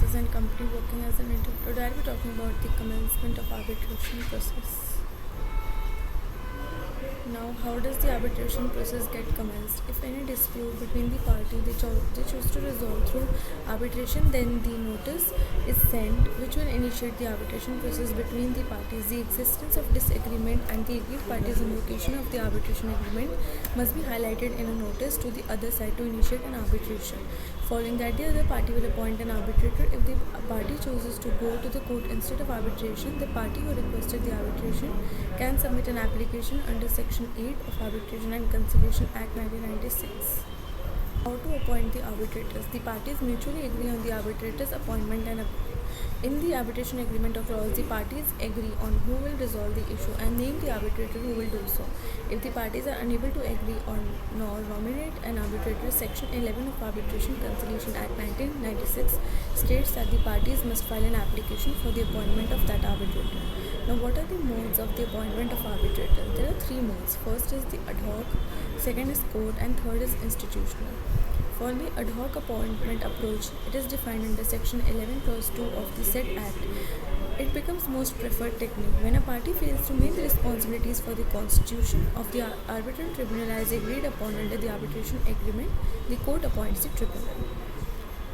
enterprises and company working as an interpreter. I'll be talking about the commencement of arbitration process. Now, how does the arbitration process get commenced? If any dispute between the party they choose to resolve through arbitration, then the notice is sent which will initiate the arbitration process between the parties. The existence of disagreement and the agreed parties' invocation of the arbitration agreement must be highlighted in a notice to the other side to initiate an arbitration. Following that, the other party will appoint an arbitrator. If the party chooses to go to the court instead of arbitration, the party who requested the arbitration can submit an application under Section 8 of Arbitration and Conciliation Act 1996. How to appoint the arbitrators? The parties mutually agree on the arbitrator's appointment, and in the arbitration agreement or clause, the parties agree on who will resolve the issue and name the arbitrator who will do so. If the parties are unable to agree on nor nominate an arbitrator, Section 11 of Arbitration Conciliation Act 1996 states that the parties must file an application for the appointment of that arbitrator. Now, what are the modes of the appointment of arbitrator? There are three modes. First is the ad hoc, second is court, and third is institutional. For the ad hoc appointment approach, it is defined under Section 11 Clause 2 of the said Act. It becomes most preferred technique when a party fails to meet the responsibilities for the constitution of the arbitral tribunal as agreed upon under the arbitration agreement. The court appoints the tribunal.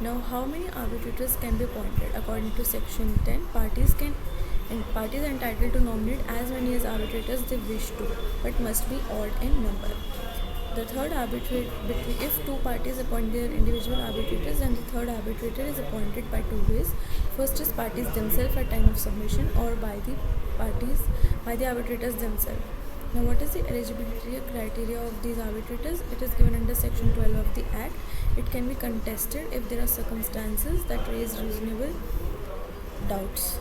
Now, how many arbitrators can be appointed? According to Section 10, parties are entitled to nominate as many as arbitrators they wish to, but must be odd in number. The third arbitrator, if two parties appoint their individual arbitrators, and the third arbitrator is appointed by two ways. First is parties themselves at time of submission, or by the arbitrators themselves. Now, what is the eligibility criteria of these arbitrators? It is given under Section 12 of the Act. It can be contested if there are circumstances that raise reasonable doubts.